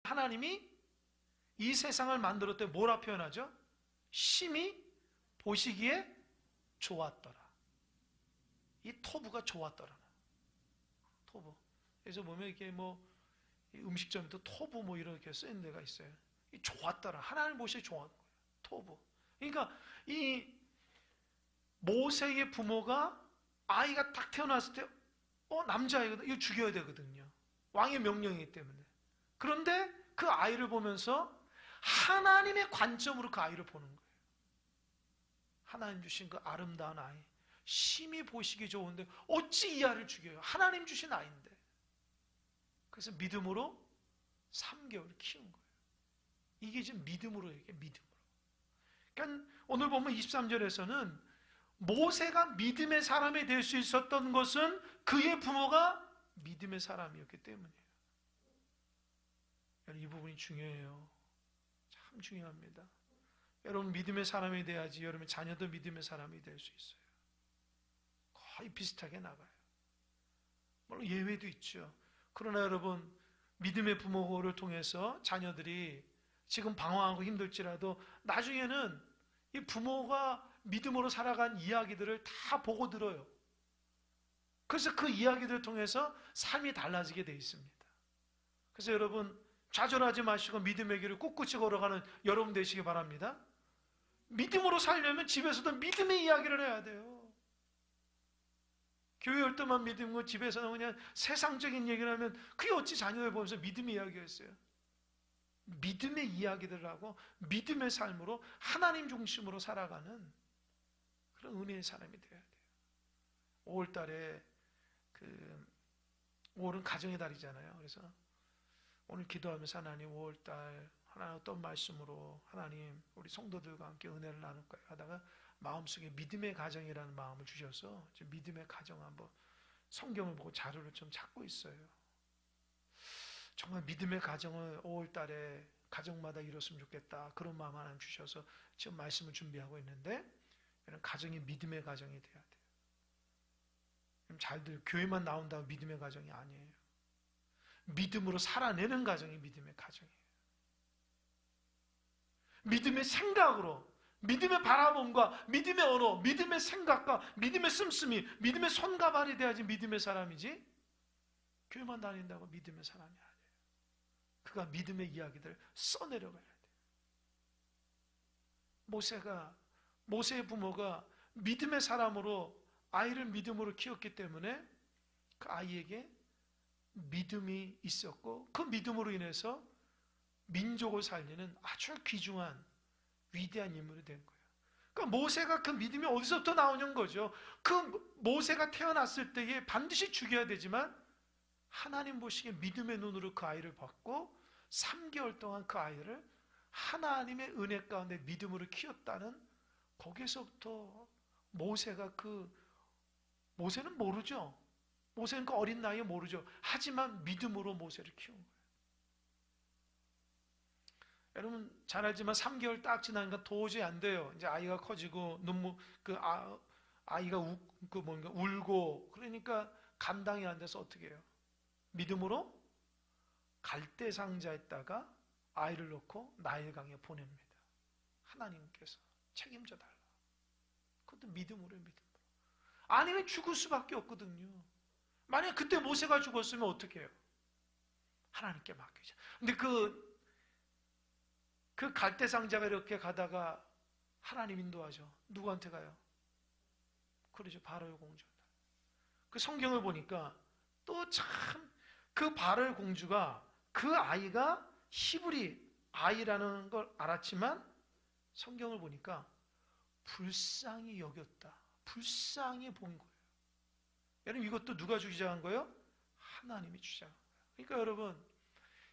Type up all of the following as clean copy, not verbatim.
하나님이 이 세상을 만들었을 때 뭐라 표현하죠? 심히 보시기에 좋았더라. 이 토부가 좋았더라. 토부. 그래서 보면 이렇게 뭐 음식점에도 토부 뭐 이렇게 쓰인 데가 있어요. 이 좋았더라. 하나님 보시기에 좋았던 거예요. 토부. 그러니까 이 모세의 부모가 아이가 딱 태어났을 때 남자아이거든. 이거 죽여야 되거든요. 왕의 명령이기 때문에. 그런데 그 아이를 보면서 하나님의 관점으로 그 아이를 보는 거예요. 하나님 주신 그 아름다운 아이, 심히 보시기 좋은데 어찌 이 아이를 죽여요? 하나님 주신 아이인데. 그래서 믿음으로 3개월 키운 거예요. 이게 지금 믿음으로 얘기해요. 믿음으로. 그러니까 오늘 보면 23절에서는 모세가 믿음의 사람이 될 수 있었던 것은 그의 부모가 믿음의 사람이었기 때문이에요. 이 부분이 중요해요. 참 중요합니다. 여러분 믿음의 사람이 돼야지 여러분 자녀도 믿음의 사람이 될 수 있어요. 거의 비슷하게 나가요. 물론 예외도 있죠. 그러나 여러분 믿음의 부모를 통해서 자녀들이 지금 방황하고 힘들지라도 나중에는 이 부모가 믿음으로 살아간 이야기들을 다 보고 들어요. 그래서 그 이야기들을 통해서 삶이 달라지게 되어 있습니다. 그래서 여러분 좌절하지 마시고 믿음의 길을 꿋꿋이 걸어가는 여러분 되시기 바랍니다. 믿음으로 살려면 집에서도 믿음의 이야기를 해야 돼요. 교회 올 때만 믿음이고 집에서는 그냥 세상적인 얘기를 하면 그게 어찌 자녀를 보면서 믿음의 이야기였어요. 믿음의 이야기들을 하고 믿음의 삶으로 하나님 중심으로 살아가는 그런 은혜의 사람이 되어야 돼요. 5월 달에 5월은 가정의 달이잖아요. 그래서 오늘 기도하면서 하나님 5월 달 하나님 어떤 말씀으로 하나님 우리 성도들과 함께 은혜를 나눌까요? 하다가 마음속에 믿음의 가정이라는 마음을 주셔서 지금 믿음의 가정 한번 성경을 보고 자료를 좀 찾고 있어요. 정말 믿음의 가정을 5월 달에 가정마다 이뤘으면 좋겠다. 그런 마음 하나님 주셔서 지금 말씀을 준비하고 있는데 가정이 믿음의 가정이 돼야 돼요. 잘 들어요. 교회만 나온다고 믿음의 가정이 아니에요. 믿음으로 살아내는 가정이 믿음의 가정이에요. 믿음의 생각으로, 믿음의 바라봄과 믿음의 언어, 믿음의 생각과 믿음의 씀씀이, 믿음의 손과 발이 돼야지 믿음의 사람이지 교회만 다닌다고 믿음의 사람이 아니에요. 그가 믿음의 이야기들을 써내려가야 돼요. 모세의 부모가 믿음의 사람으로 아이를 믿음으로 키웠기 때문에 그 아이에게 믿음이 있었고 그 믿음으로 인해서 민족을 살리는 아주 귀중한 위대한 인물이 된 거예요. 그러니까 모세가 그 믿음이 어디서부터 나오는 거죠. 그 모세가 태어났을 때에 반드시 죽여야 되지만 하나님 보시기에 믿음의 눈으로 그 아이를 봤고 3개월 동안 그 아이를 하나님의 은혜 가운데 믿음으로 키웠다는 거기서부터 모세는 모르죠. 모세는 그 어린 나이에 모르죠. 하지만 믿음으로 모세를 키운 거예요. 여러분 잘 알지만 3개월 딱 지나니까 도저히 안 돼요. 이제 아이가 커지고 아이가 울고 그러니까 감당이 안 돼서 어떻게 해요? 믿음으로 갈대 상자에다가 아이를 넣고 나일강에 보냅니다. 하나님께서 책임져 달라. 그것도 믿음으로. 아니면 죽을 수밖에 없거든요. 만약 그때 모세가 죽었으면 어떻게 해요? 하나님께 맡기죠. 근데 그 갈대 상자가 이렇게 가다가 하나님 인도하죠. 누구한테 가요? 그러죠. 바로의 공주. 그 성경을 보니까 또 참 그 바로의 공주가 그 아이가 히브리 아이라는 걸 알았지만 성경을 보니까 불쌍히 여겼다. 불쌍히 본 거예요. 여러분 이것도 누가 주장한 거예요? 하나님이 주장한 거예요. 그러니까 여러분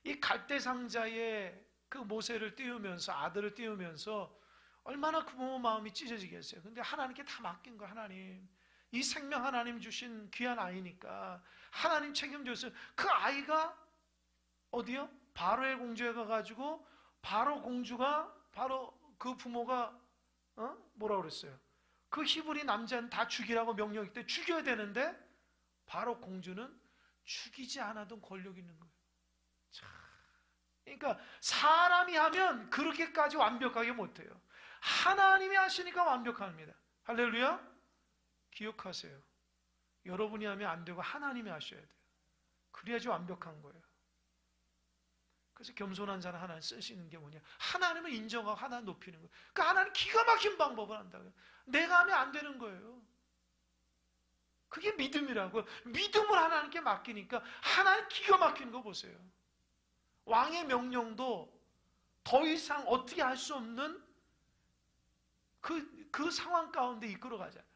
이 갈대 상자에 그 모세를 띄우면서 아들을 띄우면서 얼마나 그 부모 마음이 찢어지겠어요. 근데 하나님께 다 맡긴 거예요. 하나님 이 생명 하나님 주신 귀한 아이니까 하나님 책임져서 그 아이가 어디요? 바로의 공주에 가가지고 바로 공주가 바로 그 부모가 뭐라고 그랬어요? 그 히브리 남자는 다 죽이라고 명령했을 때 죽여야 되는데 바로 공주는 죽이지 않아도 권력이 있는 거예요. 참 그러니까 사람이 하면 그렇게까지 완벽하게 못해요. 하나님이 하시니까 완벽합니다. 할렐루야. 기억하세요. 여러분이 하면 안 되고 하나님이 하셔야 돼요. 그래야지 완벽한 거예요. 그래서 겸손한 자는 하나님 쓰시는 게 뭐냐? 하나님을 인정하고 하나님 높이는 거예요. 그러니까 하나님 기가 막힌 방법을 한다고요. 내가 하면 안 되는 거예요. 그게 믿음이라고요. 믿음을 하나님께 맡기니까 하나님 기가 막히는 거 보세요. 왕의 명령도 더 이상 어떻게 할 수 없는 그 상황 가운데 이끌어 가잖아요.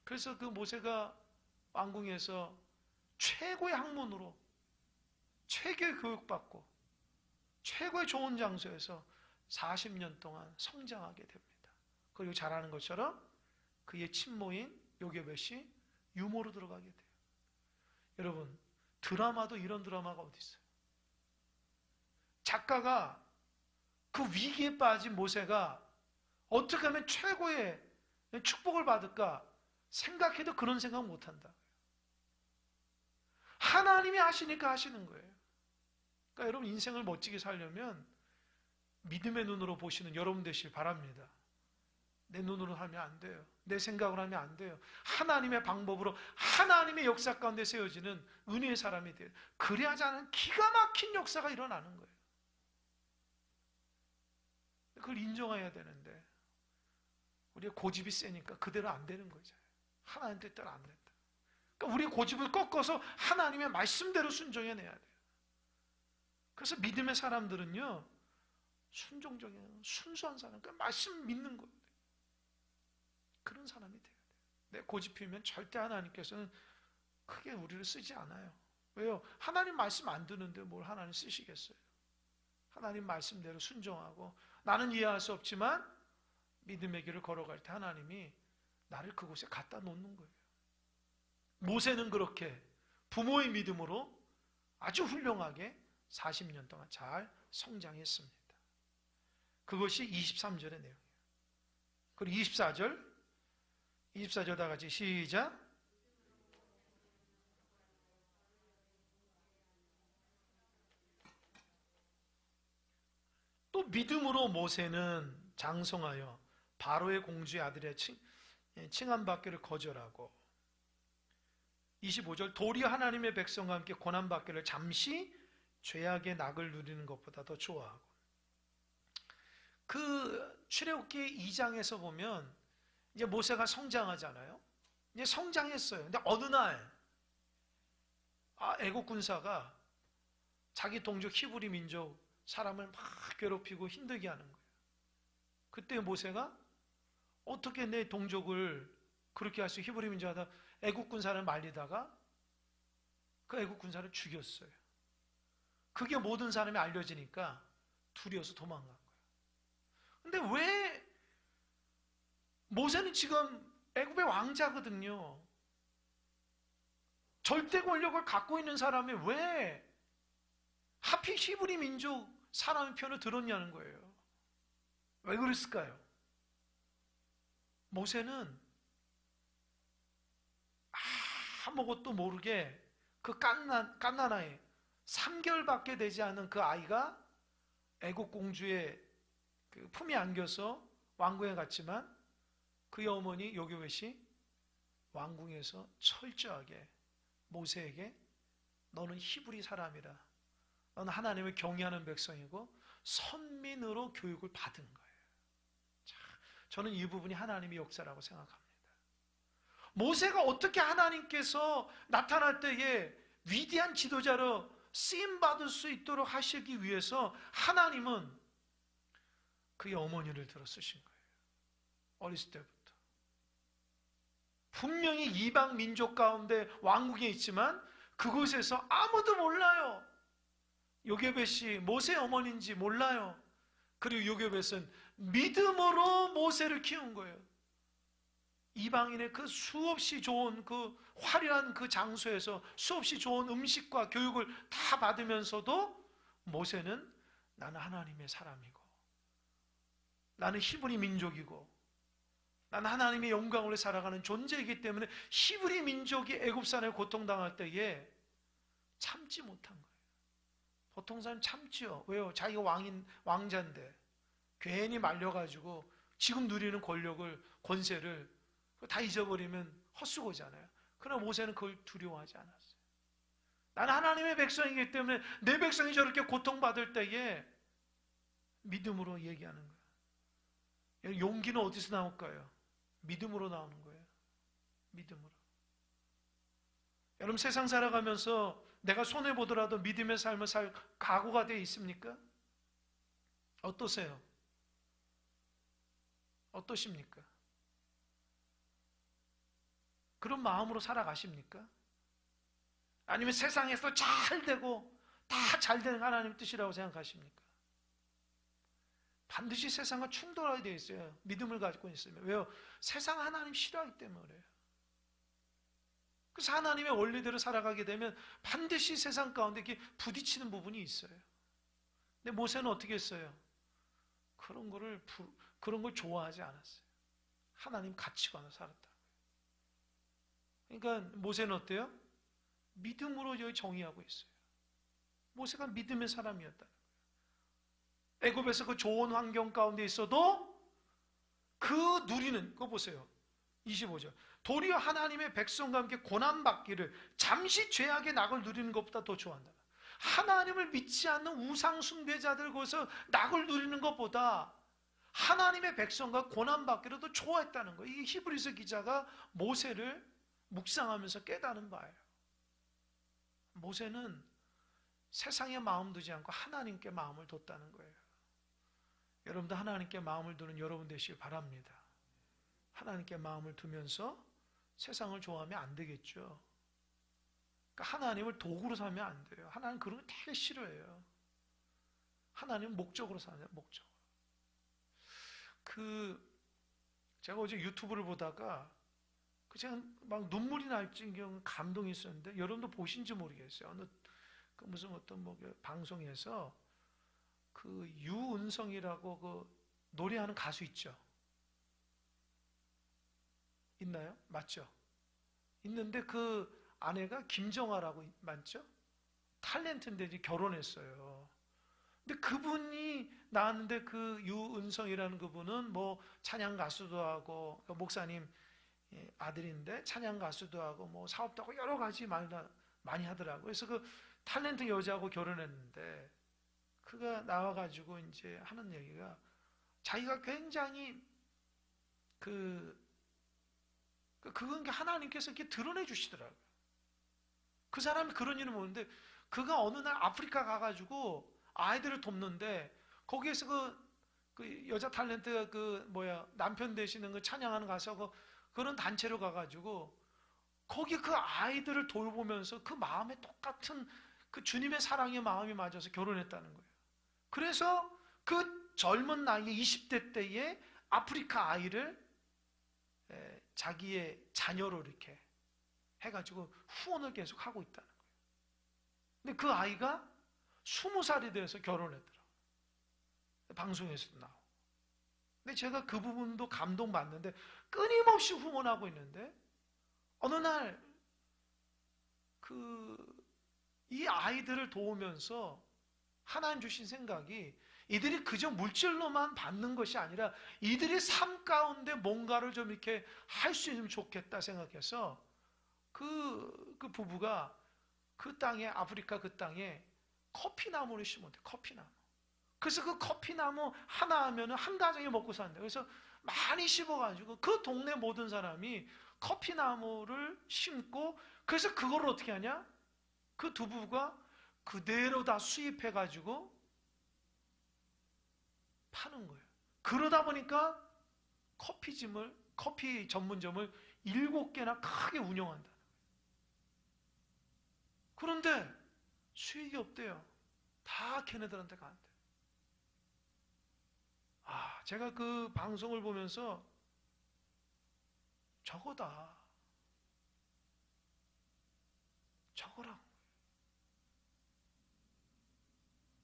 그래서 그 모세가 왕궁에서 최고의 학문으로 최고의 교육받고 최고의 좋은 장소에서 40년 동안 성장하게 됩니다. 그리고 잘 아는 것처럼 그의 친모인 요게벳이 유모로 들어가게 돼요. 여러분, 드라마도 이런 드라마가 어디 있어요? 작가가 그 위기에 빠진 모세가 어떻게 하면 최고의 축복을 받을까 생각해도 그런 생각 못한다. 하나님이 하시니까 하시는 거예요. 그러니까 여러분, 인생을 멋지게 살려면 믿음의 눈으로 보시는 여러분 되시길 바랍니다. 내 눈으로 하면 안 돼요. 내 생각으로 하면 안 돼요. 하나님의 방법으로 하나님의 역사 가운데 세워지는 은혜의 사람이 돼요. 그래야지 않은 기가 막힌 역사가 일어나는 거예요. 그걸 인정해야 되는데 우리의 고집이 세니까 그대로 안 되는 거죠. 하나님 뜻대로 안 된다. 그러니까 우리의 고집을 꺾어서 하나님의 말씀대로 순종해내야 돼요. 그래서 믿음의 사람들은요, 순종적인 순수한 사람, 그러니까 말씀 믿는 거예요. 그런 사람이 돼야 돼요. 내 고집 피우면 절대 하나님께서는 크게 우리를 쓰지 않아요. 왜요? 하나님 말씀 안 듣는데 뭘 하나님 쓰시겠어요? 하나님 말씀대로 순종하고 나는 이해할 수 없지만 믿음의 길을 걸어갈 때 하나님이 나를 그곳에 갖다 놓는 거예요. 모세는 그렇게 부모의 믿음으로 아주 훌륭하게 40년 동안 잘 성장했습니다. 그것이 23절의 내용이에요. 그리고 24절 다 같이 시작. 또 믿음으로 모세는 장성하여 바로의 공주의 아들의 칭함받기를 거절하고 25절 도리어 하나님의 백성과 함께 고난받기를 잠시 죄악의 낙을 누리는 것보다 더 좋아하고 그 출애굽기 2장에서 보면 이제 모세가 성장하잖아요. 이제 성장했어요. 근데 어느 날 애국 군사가 자기 동족 히브리 민족 사람을 막 괴롭히고 힘들게 하는 거예요. 그때 모세가 어떻게 내 동족을 그렇게 할 수 히브리 민족하다 애국 군사를 말리다가 그 애국 군사를 죽였어요. 그게 모든 사람이 알려지니까 두려워서 도망간 거예요. 근데 왜 모세는 지금 애굽의 왕자거든요. 절대 권력을 갖고 있는 사람이 왜 하필 히브리 민족 사람의 편을 들었냐는 거예요. 왜 그랬을까요? 모세는 아무것도 모르게 그 갓난아이 3개월밖에 되지 않은 그 아이가 애국 공주의 그 품에 안겨서 왕궁에 갔지만 그의 어머니 요게벳이 왕궁에서 철저하게 모세에게 너는 히브리 사람이라 너는 하나님을 경외하는 백성이고 선민으로 교육을 받은 거예요. 자, 저는 이 부분이 하나님의 역사라고 생각합니다. 모세가 어떻게 하나님께서 나타날 때에 위대한 지도자로 쓰임받을 수 있도록 하시기 위해서 하나님은 그의 어머니를 들어 쓰신 거예요. 어렸을 때부터. 분명히 이방 민족 가운데 왕국에 있지만 그곳에서 아무도 몰라요. 요게벳이 모세의 어머니인지 몰라요. 그리고 요게벳은 믿음으로 모세를 키운 거예요. 이방인의 그 수없이 좋은 그 화려한 그 장소에서 수없이 좋은 음식과 교육을 다 받으면서도 모세는 나는 하나님의 사람이고 나는 히브리 민족이고 나는 하나님의 영광으로 살아가는 존재이기 때문에 히브리 민족이 애굽산에 고통당할 때에 참지 못한 거예요. 보통 사람 참지요. 왜요? 자기가 왕자인데 괜히 말려가지고 지금 누리는 권력을, 권세를 다 잊어버리면 헛수고잖아요. 그러나 모세는 그걸 두려워하지 않았어요. 나는 하나님의 백성이기 때문에 내 백성이 저렇게 고통받을 때에 믿음으로 얘기하는 거예요. 용기는 어디서 나올까요? 믿음으로 나오는 거예요. 믿음으로. 여러분, 세상 살아가면서 내가 손해보더라도 믿음의 삶을 살 각오가 되어 있습니까? 어떠세요? 어떠십니까? 그런 마음으로 살아가십니까? 아니면 세상에서 잘 되고 다 잘 되는 하나님 뜻이라고 생각하십니까? 반드시 세상과 충돌하게 되어 있어요. 믿음을 가지고 있으면. 왜요? 세상 하나님 싫어하기 때문에 그래요. 그래서 하나님의 원리대로 살아가게 되면 반드시 세상 가운데 이렇게 부딪히는 부분이 있어요. 근데 모세는 어떻게 했어요? 그런 걸 좋아하지 않았어요. 하나님 가치관을 살았다. 그러니까 모세는 어때요? 믿음으로 여기 정의하고 있어요. 모세가 믿음의 사람이었다. 애굽에서 그 좋은 환경 가운데 있어도 그 누리는, 그거 보세요. 25절. 도리어 하나님의 백성과 함께 고난받기를 잠시 죄악의 낙을 누리는 것보다 더 좋아한다. 하나님을 믿지 않는 우상 숭배자들 거기서 낙을 누리는 것보다 하나님의 백성과 고난받기를 더 좋아했다는 거예요. 이 히브리서 기자가 모세를 묵상하면서 깨닫는 바예요. 모세는 세상에 마음 두지 않고 하나님께 마음을 뒀다는 거예요. 여러분도 하나님께 마음을 두는 여러분 되시길 바랍니다. 하나님께 마음을 두면서 세상을 좋아하면 안 되겠죠. 그러니까 하나님을 도구로 삼으면 안 돼요. 하나님 그런 거 되게 싫어해요. 하나님은 목적으로 사는 목적. 제가 어제 유튜브를 보다가 제가 막 눈물이 날 정도로 감동이 있었는데 여러분도 보신지 모르겠어요. 무슨 어떤 방송에서 그 유은성이라고 그 노래하는 가수 있죠? 있나요? 맞죠? 있는데 그 아내가 김정아라고 맞죠? 탤런트인데 이제 결혼했어요. 근데 그분이 나왔는데 그 유은성이라는 그분은 뭐 찬양 가수도 하고 목사님 아들인데 찬양 가수도 하고 뭐 사업도 하고 여러 가지 많이 하더라고요. 그래서 그 탤런트 여자하고 결혼했는데 그가 나와가지고 이제 하는 얘기가 자기가 굉장히 그건 하나님께서 이렇게 드러내 주시더라고요. 그 사람이 그런 일을 모르는데 그가 어느 날 아프리카 가가지고 아이들을 돕는데 거기에서 그 여자 탤런트가 남편 되시는 그 찬양하는 가수하고 그런 단체로 가가지고 거기 그 아이들을 돌보면서 그 마음에 똑같은 그 주님의 사랑의 마음이 맞아서 결혼했다는 거예요. 그래서 그 젊은 나이에 20대 때에 아프리카 아이를 자기의 자녀로 이렇게 해가지고 후원을 계속 하고 있다는 거예요. 근데 그 아이가 20살이 돼서 결혼했더라고요. 방송에서도 나오고. 근데 제가 그 부분도 감동받는데 끊임없이 후원하고 있는데 어느 날 이 아이들을 도우면서 하나님 주신 생각이 이들이 그저 물질로만 받는 것이 아니라 이들이 삶 가운데 뭔가를 좀 이렇게 할 수 있으면 좋겠다 생각해서 그 부부가 그 땅에, 아프리카 그 땅에 커피나무를 심었대요. 커피나무. 그래서 그 커피나무 하나 하면 한 가정이 먹고 산대요. 그래서 많이 심어가지고 그 동네 모든 사람이 커피나무를 심고 그래서 그걸 어떻게 하냐? 그 두 부부가 그대로 다 수입해가지고 파는 거예요. 그러다 보니까 커피 전문점을 7개나 크게 운영한다는 거예요. 그런데 수익이 없대요. 다 걔네들한테 간대요. 제가 그 방송을 보면서 저거다. 저거라고.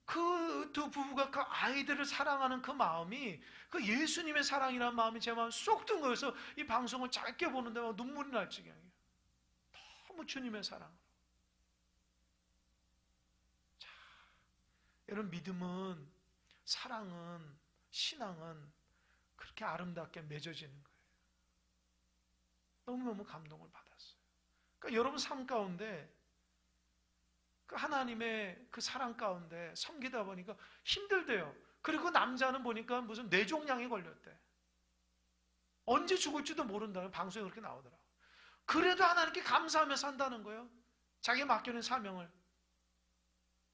그 두 부부가 그 아이들을 사랑하는 그 마음이 그 예수님의 사랑이라는 마음이 제 마음에 쏙 든 거여서 이 방송을 짧게 보는데 막 눈물이 날 지경이에요. 너무 주님의 사랑으로. 자, 여러분, 믿음은, 사랑은, 신앙은 그렇게 아름답게 맺어지는 거예요. 너무너무 감동을 받았어요. 그러니까 여러분 삶 가운데 그 하나님의 그 사랑 가운데 섬기다 보니까 힘들대요. 그리고 남자는 보니까 무슨 뇌종양이 걸렸대. 언제 죽을지도 모른다는 방송에 그렇게 나오더라고요. 그래도 하나님께 감사하며 산다는 거예요. 자기 맡겨놓은 사명을.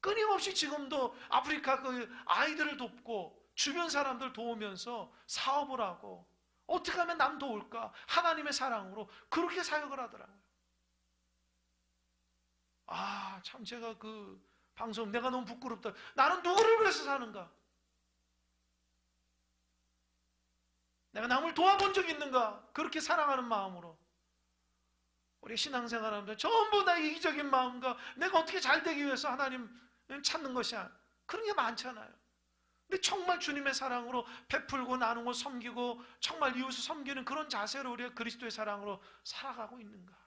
끊임없이 지금도 아프리카 그 아이들을 돕고 주변 사람들 도우면서 사업을 하고 어떻게 하면 남 도울까? 하나님의 사랑으로 그렇게 사역을 하더라고요. 아, 참 제가 그 방송 내가 너무 부끄럽다. 나는 누구를 위해서 사는가? 내가 남을 도와본 적 있는가? 그렇게 사랑하는 마음으로. 우리 신앙생활하면서 전부 다 이기적인 마음과 내가 어떻게 잘 되기 위해서 하나님 찾는 것이야. 그런 게 많잖아요. 근데 정말 주님의 사랑으로 베풀고 나누고 섬기고 정말 이웃을 섬기는 그런 자세로 우리가 그리스도의 사랑으로 살아가고 있는가?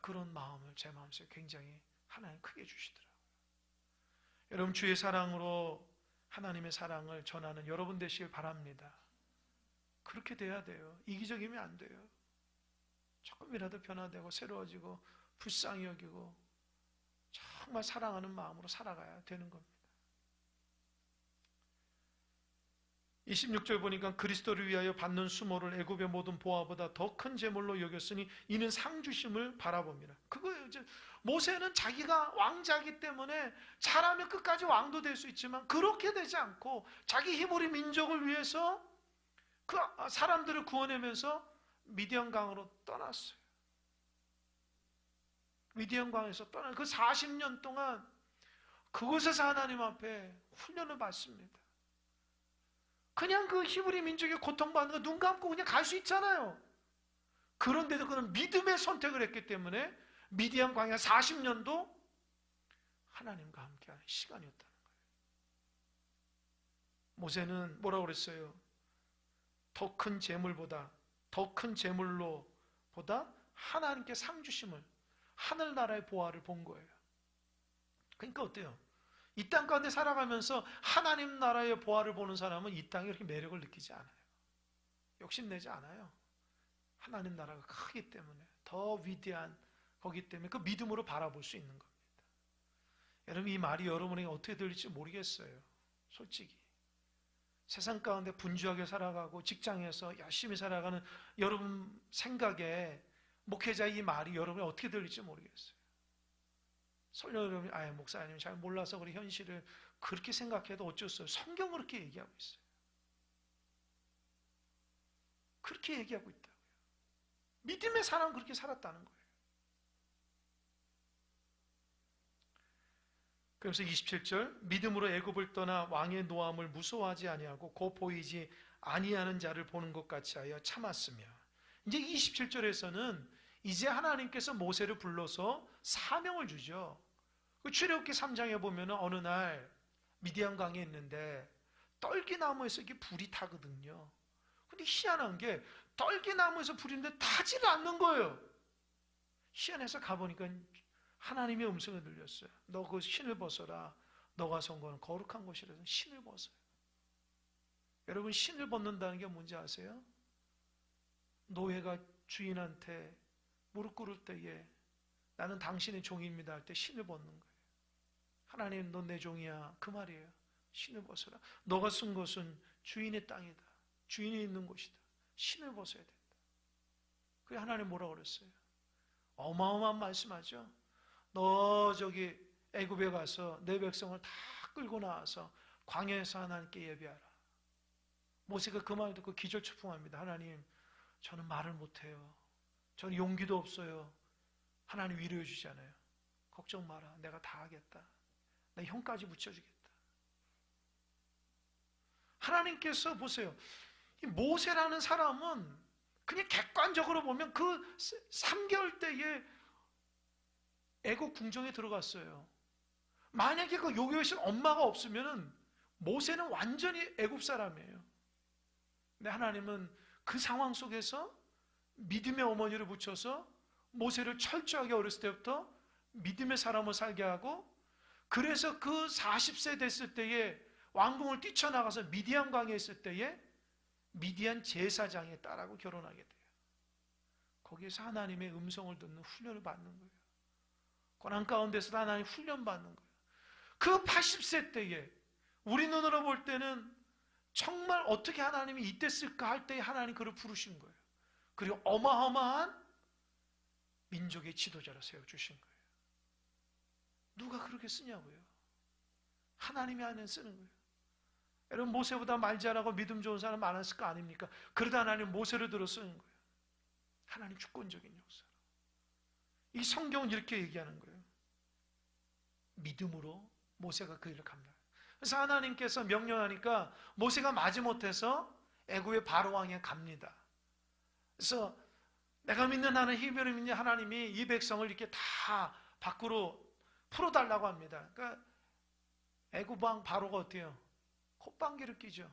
그런 마음을 제 마음속에 굉장히 하나님 크게 주시더라고요. 여러분, 주의 사랑으로 하나님의 사랑을 전하는 여러분 되시길 바랍니다. 그렇게 돼야 돼요. 이기적이면 안 돼요. 조금이라도 변화되고 새로워지고 불쌍히 여기고 정말 사랑하는 마음으로 살아가야 되는 겁니다. 26절 보니까 그리스도를 위하여 받는 수모를 애굽의 모든 보화보다 더 큰 제물로 여겼으니 이는 상 주심을 바라봅니다. 그거예요. 이제 모세는 자기가 왕자이기 때문에 잘하면 끝까지 왕도 될 수 있지만 그렇게 되지 않고 자기 히브리 민족을 위해서 그 사람들을 구원하면서 미디안 강으로 떠났어요. 미디안 강에서 떠난 그 40년 동안 그곳에서 하나님 앞에 훈련을 받습니다. 그냥 그 히브리 민족의 고통받는 거 눈 감고 그냥 갈 수 있잖아요. 그런데도 그는 믿음의 선택을 했기 때문에 미디안 광야 40년도 하나님과 함께하는 시간이었다는 거예요. 모세는 뭐라고 그랬어요? 더 큰 재물보다 더 큰 재물로 보다 하나님께 상 주심을, 하늘나라의 보화를 본 거예요. 그러니까 어때요? 이 땅 가운데 살아가면서 하나님 나라의 보화를 보는 사람은 이 땅에 그렇게 매력을 느끼지 않아요. 욕심내지 않아요. 하나님 나라가 크기 때문에, 더 위대한 거기 때문에 그 믿음으로 바라볼 수 있는 겁니다. 여러분, 이 말이 여러분에게 어떻게 들릴지 모르겠어요. 솔직히 세상 가운데 분주하게 살아가고 직장에서 열심히 살아가는 여러분 생각에 목회자의 이 말이 여러분에게 어떻게 들릴지 모르겠어요. 설령 여러분이 목사님 잘 몰라서 우리 현실을 그렇게 생각해도 어쩔 수 없어요. 성경은 그렇게 얘기하고 있어요. 그렇게 얘기하고 있다고요. 믿음의 사람은 그렇게 살았다는 거예요. 그래서 27절 믿음으로 애굽을 떠나 왕의 노함을 무서워하지 아니하고 곧 보이지 아니하는 자를 보는 것 같이 하여 참았으며, 이제 27절에서는 이제 하나님께서 모세를 불러서 사명을 주죠. 그 출애굽기 3장에 보면 어느 날 미디안 강에 있는데 떨기나무에서 이게 불이 타거든요. 근데 희한한 게 떨기나무에서 불인데 타지를 않는 거예요. 희한해서 가보니까 하나님의 음성을 들렸어요. 너 그 신을 벗어라. 너가 선 거는 거룩한 곳이라서 신을 벗어요. 여러분, 신을 벗는다는 게 뭔지 아세요? 노예가 주인한테 무릎 꿇을 때에 나는 당신의 종입니다 할 때 신을 벗는 거예요. 하나님, 너 내 종이야. 그 말이에요. 신을 벗어라. 너가 쓴 것은 주인의 땅이다. 주인이 있는 곳이다. 신을 벗어야 된다. 그게 하나님 뭐라고 그랬어요? 어마어마한 말씀하죠. 너 저기 애굽에 가서 내 백성을 다 끌고 나와서 광야에서 하나님께 예배하라. 모세가 그 말 듣고 기절초풍합니다. 하나님, 저는 말을 못해요. 저는 용기도 없어요. 하나님 위로해 주잖아요. 걱정 마라. 내가 다 하겠다. 내 형까지 붙여주겠다. 하나님께서 보세요. 이 모세라는 사람은 그냥 객관적으로 보면 그 3개월 때에 애굽 궁정에 들어갔어요. 만약에 그 요교신 엄마가 없으면 모세는 완전히 애굽 사람이에요. 근데 하나님은 그 상황 속에서 믿음의 어머니를 붙여서 모세를 철저하게 어렸을 때부터 믿음의 사람을 살게 하고 그래서 그 40세 됐을 때에 왕궁을 뛰쳐나가서 미디안 광야에 있을 때에 미디안 제사장의 딸하고 결혼하게 돼요. 거기에서 하나님의 음성을 듣는 훈련을 받는 거예요. 고난 가운데서 하나님 훈련 받는 거예요. 그 80세 때에 우리 눈으로 볼 때는 정말 어떻게 하나님이 이때 쓸까 할 때에 하나님 그를 부르신 거예요. 그리고 어마어마한 민족의 지도자로 세워주신 거예요. 누가 그렇게 쓰냐고요? 하나님이 하면 쓰는 거예요. 여러분, 모세보다 말 잘하고 믿음 좋은 사람 많았을 거 아닙니까? 그러다 하나님 모세를 들어 쓰는 거예요. 하나님 주권적인 역사로. 이 성경은 이렇게 얘기하는 거예요. 믿음으로 모세가 그 일을 감당해요. 그래서 하나님께서 명령하니까 모세가 마지못해서 애굽의 바로 왕에 갑니다. 그래서 내가 믿는 하나님, 히브리 믿는 하나님이 이 백성을 이렇게 다 밖으로 풀어달라고 합니다. 그러니까 애굽 왕 바로가 어때요? 콧방귀를 끼죠.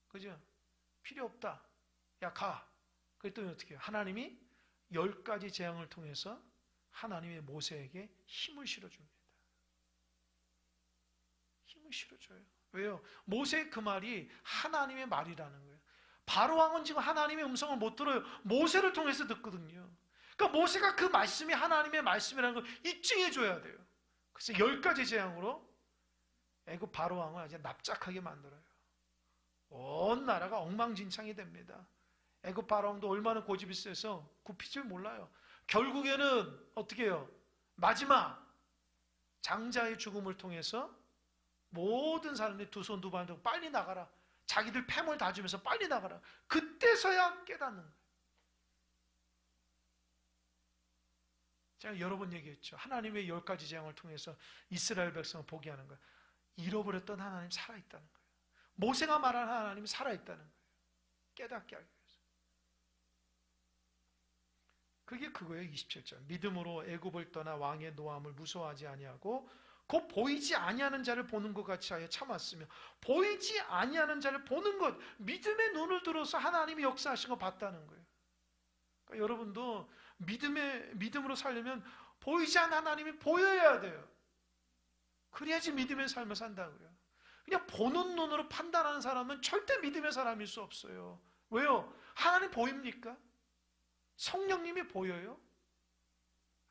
그죠? 필요 없다. 야, 가. 그랬더니 어떻게 해요? 하나님이 10가지 재앙을 통해서 하나님의 모세에게 힘을 실어줍니다. 힘을 실어줘요. 왜요? 모세의 그 말이 하나님의 말이라는 거예요. 바로 왕은 지금 하나님의 음성을 못 들어요. 모세를 통해서 듣거든요. 그러니까 모세가 그 말씀이 하나님의 말씀이라는 걸 입증해 줘야 돼요. 그래서 10가지 재앙으로 애굽 바로 왕을 아주 납작하게 만들어요. 온 나라가 엉망진창이 됩니다. 애굽 바로 왕도 얼마나 고집이 세서 굽히지 몰라요. 결국에는 어떻게 해요? 마지막 장자의 죽음을 통해서 모든 사람들이 두 손 두 발 들고 빨리 나가라. 자기들 폐물 다 주면서 빨리 나가라. 그때서야 깨닫는 거예요. 제가 여러 번 얘기했죠. 하나님의 10가지 재앙을 통해서 이스라엘 백성을 보게 하는 거예요. 잃어버렸던 하나님 살아있다는 거예요. 모세가 말한 하나님이 살아있다는 거예요. 깨닫게 하기 위해서. 그게 그거예요. 27절. 믿음으로 애굽을 떠나 왕의 노함을 무서워하지 아니하고 곧 보이지 아니하는 자를 보는 것 같이 하여 참았으며, 보이지 아니하는 자를 보는 것, 믿음의 눈을 들어서 하나님이 역사하신 거 봤다는 거예요. 그러니까 여러분도 믿음으로 살려면 보이지 않는 하나님이 보여야 돼요. 그래야지 믿음의 삶을 산다고요. 그냥 보는 눈으로 판단하는 사람은 절대 믿음의 사람일 수 없어요. 왜요? 하나님 보입니까? 성령님이 보여요?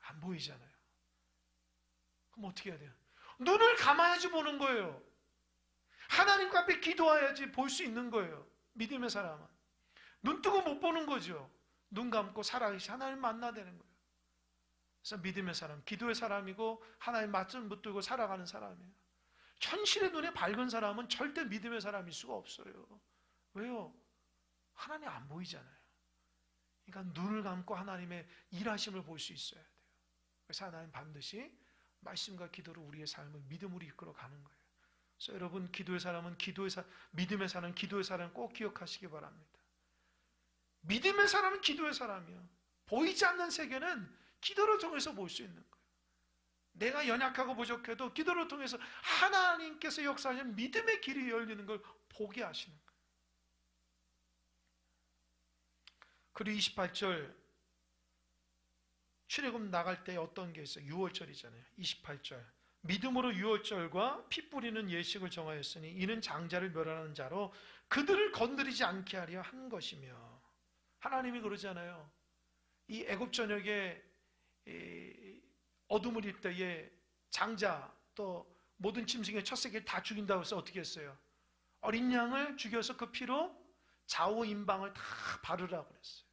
안 보이잖아요. 그럼 어떻게 해야 돼요? 눈을 감아야지 보는 거예요. 하나님 앞에 기도해야지 볼 수 있는 거예요. 믿음의 사람은. 눈 뜨고 못 보는 거죠. 눈 감고 살아계신 하나님 만나야 되는 거예요. 그래서 믿음의 사람, 기도의 사람이고 하나님 말씀 붙들고 살아가는 사람이에요. 현실의 눈에 밝은 사람은 절대 믿음의 사람일 수가 없어요. 왜요? 하나님 안 보이잖아요. 그러니까 눈을 감고 하나님의 일하심을 볼 수 있어야 돼요. 그래서 하나님 반드시 말씀과 기도로 우리의 삶을 믿음으로 이끌어 가는 거예요. 그래서 여러분, 기도의 사람은 믿음의 사람은 기도의 사람 꼭 기억하시기 바랍니다. 믿음의 사람은 기도의 사람이요. 보이지 않는 세계는 기도를 통해서 볼 수 있는 거예요. 내가 연약하고 부족해도 기도를 통해서 하나님께서 역사하시는 믿음의 길이 열리는 걸 보게 하시는 거예요. 그리고 28절, 출애굽 나갈 때 어떤 게 있어요? 6월절이잖아요. 28절. 믿음으로 6월절과 피 뿌리는 예식을 정하였으니 이는 장자를 멸하는 자로 그들을 건드리지 않게 하려 한 것이며. 하나님이 그러잖아요. 이 애굽 전역에 어둠을 일 때에 장자 또 모든 짐승의 첫 새끼를 다 죽인다고 해서 어떻게 했어요? 어린 양을 죽여서 그 피로 좌우 임방을 다 바르라고 그랬어요.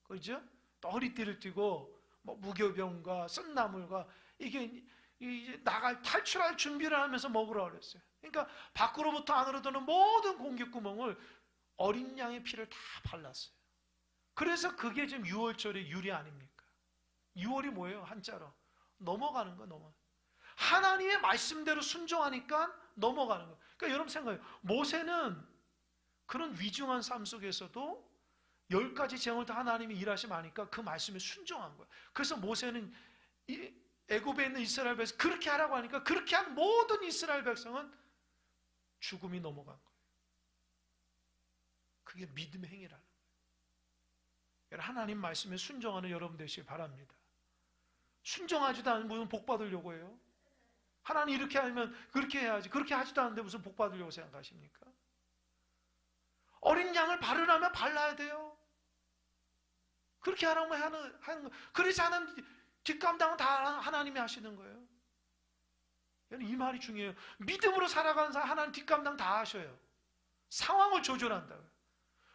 그죠? 또 허리띠를 띠고 뭐 무교병과 쓴나물과 이게 탈출할 준비를 하면서 먹으라고 그랬어요. 그러니까 밖으로부터 안으로 드는 모든 공기구멍을 어린 양의 피를 다 발랐어요. 그래서 그게 지금 6월절의 유리 아닙니까? 6월이 뭐예요? 한자로 넘어가는 거, 넘어. 하나님의 말씀대로 순종하니까 넘어가는 거. 그러니까 여러분 생각해요. 모세는 그런 위중한 삶 속에서도 10가지 재앙을 다 하나님이 일하시면 하니까 그 말씀에 순종한 거예요. 그래서 모세는 애굽에 있는 이스라엘 백성 그렇게 하라고 하니까 그렇게 한 모든 이스라엘 백성은 죽음이 넘어간 거예요. 그게 믿음의 행위라는 거예요. 하나님 말씀에 순종하는 여러분 되시기 바랍니다. 순종하지도 않으면 복 받으려고 해요. 하나님 이렇게 하면 그렇게 해야지. 그렇게 하지도 않는데 무슨 복 받으려고 생각하십니까? 어린 양을 바르라면 발라야 돼요. 그렇게 하라면 하는 거. 그렇지 않으면 뒷감당은 다 하나님이 하시는 거예요. 이 말이 중요해요. 믿음으로 살아가는 사람 하나님 뒷감당 다 하셔요. 상황을 조절한다고요.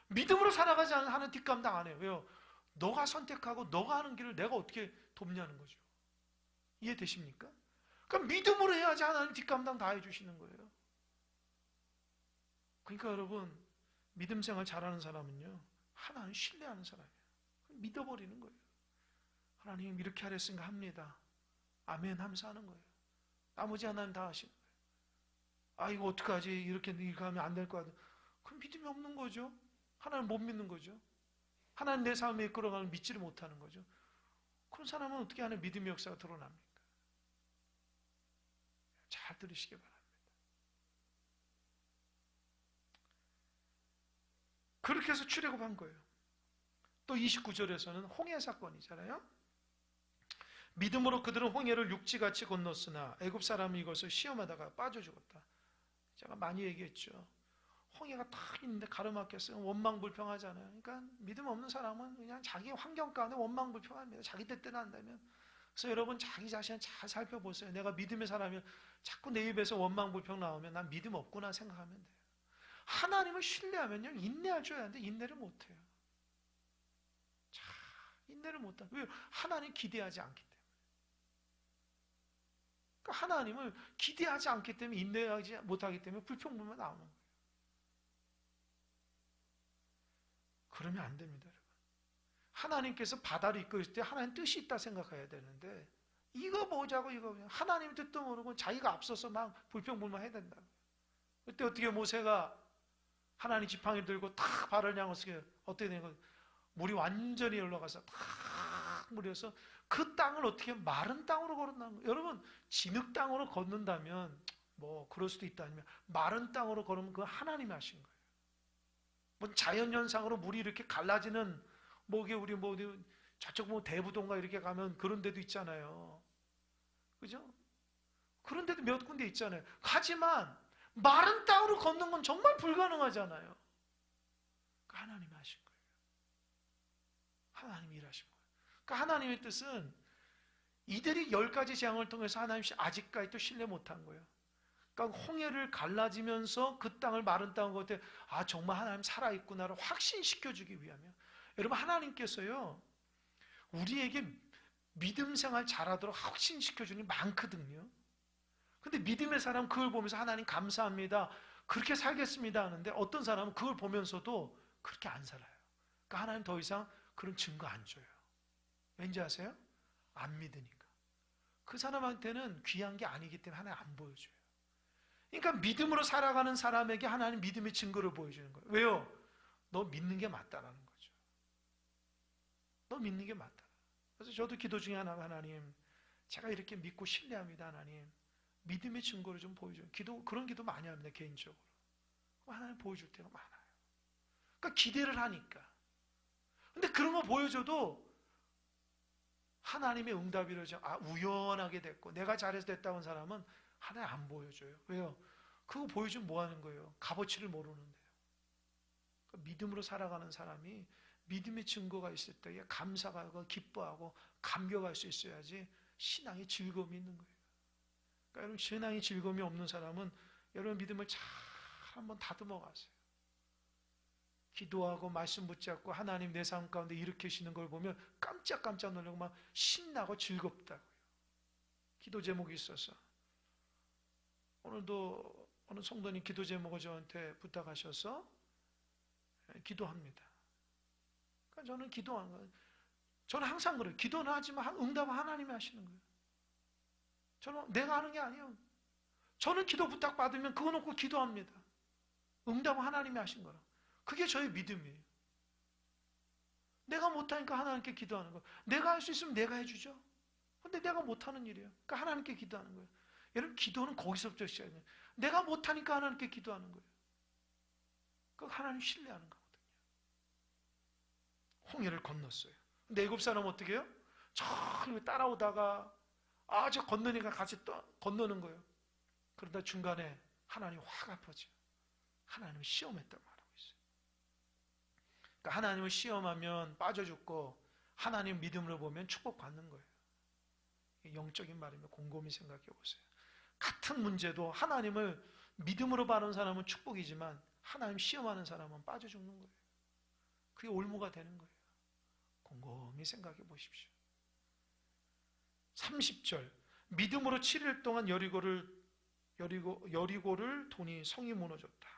믿음으로 살아가지 않는 하나님 뒷감당 안 해요. 왜요? 너가 선택하고 너가 하는 길을 내가 어떻게 돕냐는 거죠. 이해되십니까? 그러니까 믿음으로 해야지 하나님 뒷감당 다 해주시는 거예요. 그러니까 여러분, 믿음 생활 잘하는 사람은요, 하나님 신뢰하는 사람이에요. 믿어버리는 거예요. 하나님 이렇게 하랬으니까 합니다. 아멘 하면서 하는 거예요. 나머지 하나님 다 하시는 거예요. 아, 이거 어떡하지? 이렇게 하면 안 될 것 같아요. 그럼 믿음이 없는 거죠. 하나님 못 믿는 거죠. 하나님 내 삶에 이끌어가는 믿지를 못하는 거죠. 그런 사람은 어떻게 하는 믿음의 역사가 드러납니까? 잘 들으시기 바랍니다. 그렇게 해서 출애굽한 거예요. 또 29절에서는 홍해 사건이잖아요. 믿음으로 그들은 홍해를 육지같이 건넜으나 애굽 사람이 이것을 시험하다가 빠져 죽었다. 제가 많이 얘기했죠. 홍해가 딱 있는데 가로막혔어요. 원망불평하잖아요. 그러니까 믿음 없는 사람은 그냥 자기 환경 가운데 원망불평합니다. 자기 뜻대로 한다면. 그래서 여러분 자기 자신을 잘 살펴보세요. 내가 믿음의 사람이면 자꾸 내 입에서 원망불평 나오면 난 믿음 없구나 생각하면 돼요. 하나님을 신뢰하면요 인내할 줄 아는데 인내를 못해요. 자, 인내를 못한다. 왜요? 하나님 기대하지 않기 때문에. 그러니까 하나님을 기대하지 않기 때문에 인내하지 못하기 때문에 불평불만 나오는 거예요. 그러면 안 됩니다, 여러분. 하나님께서 바다를 이끌 때 하나님 뜻이 있다 생각해야 되는데 이거 보자고 이거 하나님 뜻도 모르고 자기가 앞서서 막 불평불만 해야 된다. 그때 어떻게 모세가 하나님 지팡이 들고 탁 발을 향해서 어떻게 된 거예요? 물이 완전히 올라가서 탁 물에서 그 땅을 어떻게 마른 땅으로 걸었나는 거예요. 여러분 진흙 땅으로 걷는다면 뭐 그럴 수도 있다 아니면 마른 땅으로 걸으면 그건 하나님이 하신 거예요. 뭐 자연현상으로 물이 이렇게 갈라지는 뭐 이게 우리 뭐 저쪽 뭐 대부동가 이렇게 가면 그런 데도 있잖아요. 그죠? 그런 데도 몇 군데 있잖아요. 하지만 마른 땅으로 걷는 건 정말 불가능하잖아요. 그러니까 하나님이 하신 거예요. 하나님이 일하신 거예요. 그러니까 하나님의 뜻은 이들이 10가지 재앙을 통해서 하나님 아직까지 또 신뢰 못한 거예요. 그러니까 홍해를 갈라지면서 그 땅을 마른 땅을 걷을 때 아 정말 하나님 살아있구나를 확신시켜주기 위하며 여러분 하나님께서요 우리에게 믿음 생활 잘하도록 확신시켜주는 게 많거든요. 근데 믿음의 사람은 그걸 보면서 하나님 감사합니다. 그렇게 살겠습니다 하는데 어떤 사람은 그걸 보면서도 그렇게 안 살아요. 그러니까 하나님 더 이상 그런 증거 안 줘요. 왠지 아세요? 안 믿으니까. 그 사람한테는 귀한 게 아니기 때문에 하나님 안 보여줘요. 그러니까 믿음으로 살아가는 사람에게 하나님 믿음의 증거를 보여주는 거예요. 왜요? 너 믿는 게 맞다라는 거죠. 너 믿는 게 맞다. 그래서 저도 기도 중에 하나님 제가 이렇게 믿고 신뢰합니다 하나님. 믿음의 증거를 좀 보여줘요. 그런 기도 많이 합니다, 개인적으로. 하나님 보여줄 때가 많아요. 그러니까 기대를 하니까. 근데 그런 거 보여줘도 하나님의 응답이라죠. 우연하게 됐고, 내가 잘해서 됐다는 사람은 하나님 안 보여줘요. 왜요? 그거 보여주면 뭐 하는 거예요? 값어치를 모르는데요. 그러니까 믿음으로 살아가는 사람이 믿음의 증거가 있을 때 감사하고 기뻐하고 감격할 수 있어야지 신앙의 즐거움이 있는 거예요. 그러니까 여러분 신앙의 즐거움이 없는 사람은 여러분 믿음을 잘 한번 다듬어 가세요. 기도하고 말씀 붙잡고 하나님 내 삶 가운데 일으키시는 걸 보면 깜짝깜짝 놀라고 막 신나고 즐겁다고요. 기도 제목이 있어서 오늘도 어느 성도님 기도 제목을 저한테 부탁하셔서 기도합니다. 그러니까 저는 기도하는 거예요. 저는 항상 그래요. 기도는 하지만 응답은 하나님이 하시는 거예요. 저는 내가 하는 게 아니에요. 저는 기도 부탁받으면 그거 놓고 기도합니다. 응답은 하나님이 하신 거라. 그게 저의 믿음이에요. 내가 못하니까 하나님께 기도하는 거예요. 내가 할 수 있으면 내가 해주죠. 근데 내가 못하는 일이에요. 그러니까 하나님께 기도하는 거예요. 여러분 기도는 거기서부터 시작해요. 내가 못하니까 하나님께 기도하는 거예요. 그 하나님 신뢰하는 거거든요. 홍해를 건넜어요. 근데 애굽 사람은 어떻게 해요? 저 따라오다가 저 건너니까 같이 또 건너는 거예요. 그러다 중간에 하나님 화가 아파져. 하나님을 시험했단 말하고 있어요. 그러니까 하나님을 시험하면 빠져 죽고 하나님 믿음으로 보면 축복받는 거예요. 영적인 말이면 곰곰이 생각해 보세요. 같은 문제도 하나님을 믿음으로 바라는 사람은 축복이지만 하나님 시험하는 사람은 빠져 죽는 거예요. 그게 올무가 되는 거예요. 곰곰이 생각해 보십시오. 30절 믿음으로 7일 동안 여리고를 도니 성이 무너졌다.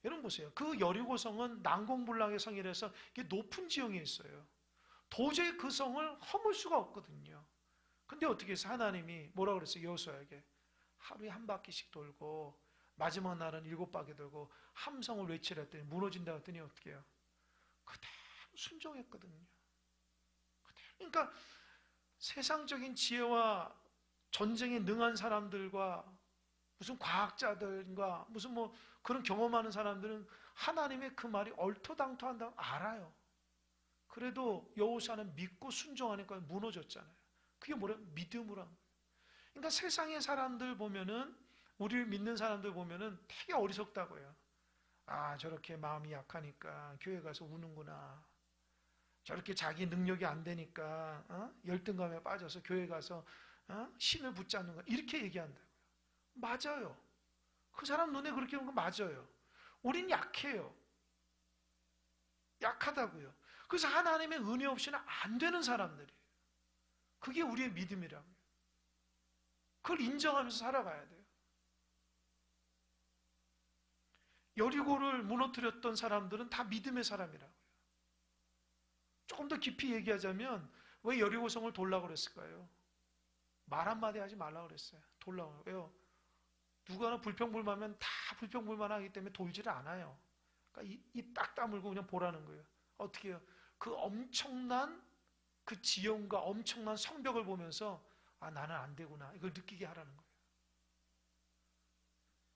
여러분 보세요. 그 여리고성은 난공불락의 성이라서 이게 높은 지형에 있어요. 도저히 그 성을 허물 수가 없거든요. 근데 어떻게 해서 하나님이 뭐라고 그랬어요? 여호수아에게 하루에 한 바퀴씩 돌고 마지막 날은 7바퀴 돌고 함성을 외치라 했더니 무너진다 했더니 어떻게 해요? 그대로 순종했거든요. 그러니까 세상적인 지혜와 전쟁에 능한 사람들과 무슨 과학자들과 무슨 뭐 그런 경험하는 사람들은 하나님의 그 말이 얼토당토한다고 알아요. 그래도 여호수아는 믿고 순종하니까 무너졌잖아요. 그게 뭐래요? 믿음으로 한 거예요. 그러니까 세상의 사람들 보면은 우리를 믿는 사람들 보면은 되게 어리석다고 해요. 저렇게 마음이 약하니까 교회 가서 우는구나. 저렇게 자기 능력이 안 되니까 열등감에 빠져서 교회 가서 신을 붙잡는 거 이렇게 얘기한다고요. 맞아요. 그 사람 눈에 그렇게 하는 거 맞아요. 우린 약해요. 약하다고요. 그래서 하나님의 은혜 없이는 안 되는 사람들이에요. 그게 우리의 믿음이라고요. 그걸 인정하면서 살아가야 돼요. 여리고를 무너뜨렸던 사람들은 다 믿음의 사람이라고요. 조금 더 깊이 얘기하자면 왜 여리고성을 돌라고 그랬을까요? 말 한마디 하지 말라고 그랬어요. 돌라고. 왜요? 누가 불평불만하면 다 불평불만하기 때문에 돌지를 않아요. 그러니까 입 딱 다물고 그냥 보라는 거예요. 어떻게 해요? 그 엄청난 그 지형과 엄청난 성벽을 보면서 나는 안 되구나. 이걸 느끼게 하라는 거예요.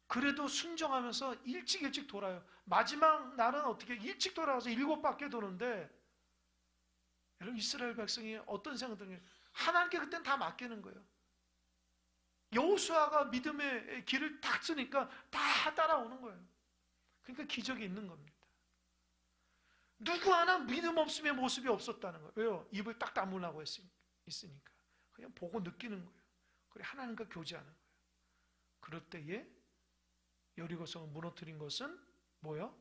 그래도 순종하면서 일찍 돌아요. 마지막 날은 어떻게 일찍 돌아와서 7바퀴 도는데 여러분 이스라엘 백성이 어떤 생각을 드는 거예요? 하나님께 그때는 다 맡기는 거예요. 여호수아가 믿음의 길을 딱 쓰니까 다 따라오는 거예요. 그러니까 기적이 있는 겁니다. 누구 하나 믿음 없음의 모습이 없었다는 거예요. 왜요? 입을 딱 다물라고 있으니까. 그냥 보고 느끼는 거예요. 그래 하나님과 교제하는 거예요. 그럴 때에 여리고성을 무너뜨린 것은 뭐요?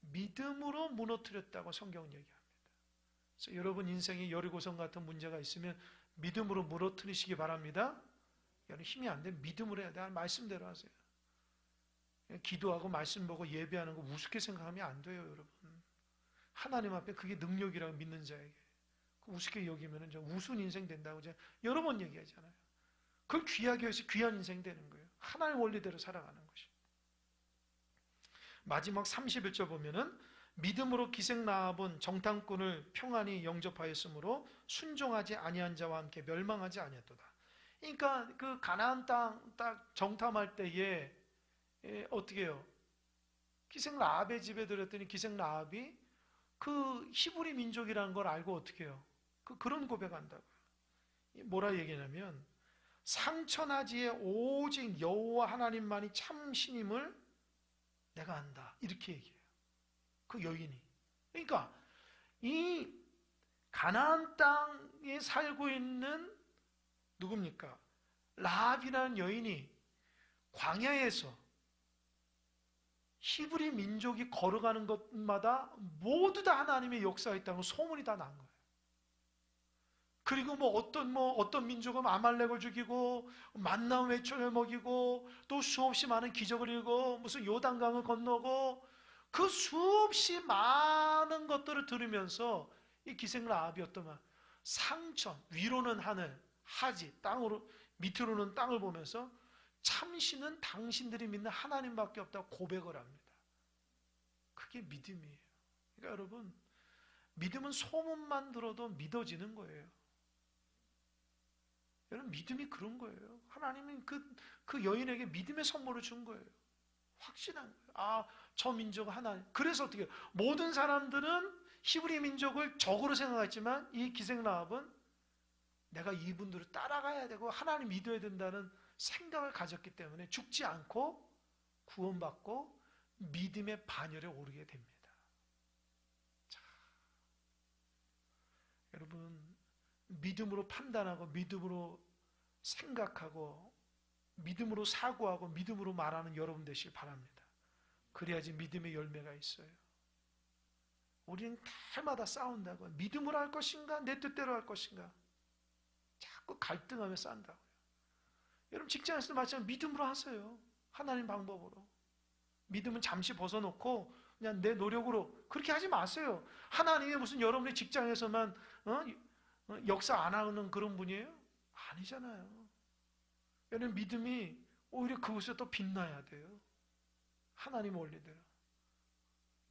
믿음으로 무너뜨렸다고 성경은 얘기합니다. 그래서 여러분 인생에 여리고성 같은 문제가 있으면 믿음으로 무너뜨리시기 바랍니다. 여러분 힘이 안 되면 믿음으로 해야 돼요. 말씀대로 하세요. 기도하고 말씀 보고 예배하는 거 우습게 생각하면 안 돼요, 여러분. 하나님 앞에 그게 능력이라고 믿는 자에게 우습게 여기면 우스운 인생 된다고 제가 여러 번 얘기하잖아요. 그걸 귀하게 해서 귀한 인생 되는 거예요. 하나님 원리대로 살아가는 것이. 마지막 31절 보면은 믿음으로 기생 라합은 정탐꾼을 평안히 영접하였으므로 순종하지 아니한 자와 함께 멸망하지 아니했도다. 그러니까 그 가나안 땅 딱 정탐할 때에 어떻게 해요? 기생 라합의 집에 들었더니 기생 라합이 그 히브리 민족이라는 걸 알고 어떻게 해요? 그런 고백한다고요. 뭐라 얘기냐면 상천하지에 오직 여호와 하나님만이 참 신임을 내가 안다. 이렇게 얘기해요. 그 여인이. 그러니까 이 가나안 땅에 살고 있는 누굽니까? 라합이라는 여인이 광야에서 히브리 민족이 걸어가는 것마다 모두 다 하나님의 역사가 있다는 소문이 다 난 거예요. 그리고 어떤 민족은 아말렉을 죽이고 만나온 외초를 먹이고 또 수없이 많은 기적을 이루고 무슨 요단강을 건너고 그 수없이 많은 것들을 들으면서 이 기생 라합이 어떠면 상천 위로는 하늘 하지 땅으로 밑으로는 땅을 보면서 참신은 당신들이 믿는 하나님밖에 없다고 고백을 합니다. 그게 믿음이에요. 그러니까 여러분 믿음은 소문만 들어도 믿어지는 거예요. 여러분 믿음이 그런 거예요. 하나님은 그 여인에게 믿음의 선물을 준 거예요. 확신한 거예요. 저 민족은 하나님. 그래서 어떻게 해요? 모든 사람들은 히브리 민족을 적으로 생각했지만 이 기생 라합은 내가 이분들을 따라가야 되고 하나님 믿어야 된다는 생각을 가졌기 때문에 죽지 않고 구원받고 믿음의 반열에 오르게 됩니다. 자, 여러분, 믿음으로 판단하고 믿음으로 생각하고 믿음으로 사고하고 믿음으로 말하는 여러분 되시길 바랍니다. 그래야지 믿음의 열매가 있어요. 우리는 날마다 싸운다고요. 믿음으로 할 것인가 내 뜻대로 할 것인가 자꾸 갈등하며 싸운다고요. 여러분 직장에서도 마찬가지로 믿음으로 하세요. 하나님 방법으로. 믿음은 잠시 벗어놓고 그냥 내 노력으로 그렇게 하지 마세요. 하나님이 무슨 여러분의 직장에서만 역사 안 하는 그런 분이에요? 아니잖아요. 여러분 믿음이 오히려 그곳에 또 빛나야 돼요. 하나님 원리대로.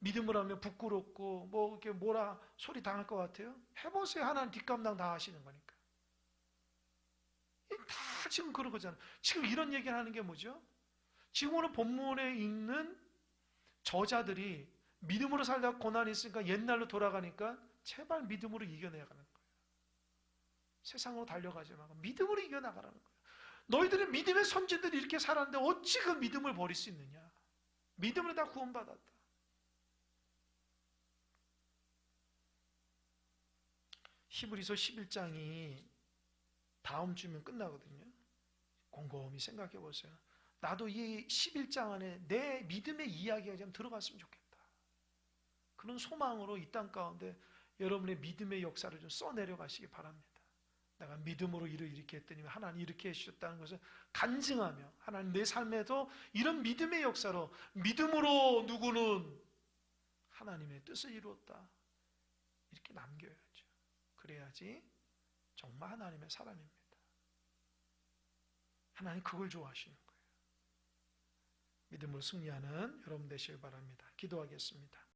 믿음을 하면 부끄럽고 뭐 이렇게 뭐라 소리 당할 것 같아요? 해보세요. 하나님 뒷감당 다 하시는 거니까. 다 지금 그런 거잖아요. 지금 이런 얘기를 하는 게 뭐죠? 지금 오늘 본문에 읽는 저자들이 믿음으로 살다가 고난이 있으니까 옛날로 돌아가니까 제발 믿음으로 이겨내가는 거예요. 세상으로 달려가지 말고 믿음으로 이겨나가라는 거예요. 너희들의 믿음의 선진들이 이렇게 살았는데 어찌 그 믿음을 버릴 수 있느냐? 믿음으로 다 구원받았다. 히브리서 11장이 다음 주면 끝나거든요. 곰곰이 생각해 보세요. 나도 이 11장 안에 내 믿음의 이야기가 좀 들어갔으면 좋겠다. 그런 소망으로 이 땅 가운데 여러분의 믿음의 역사를 좀 써내려 가시기 바랍니다. 내가 믿음으로 일을 이렇게 했더니 하나님 이렇게 해주셨다는 것을 간증하며 하나님 내 삶에도 이런 믿음의 역사로 믿음으로 누구는 하나님의 뜻을 이루었다. 이렇게 남겨야죠. 그래야지 정말 하나님의 사람입니다. 하나님 그걸 좋아하시는 거예요. 믿음으로 승리하는 여러분 되시길 바랍니다. 기도하겠습니다.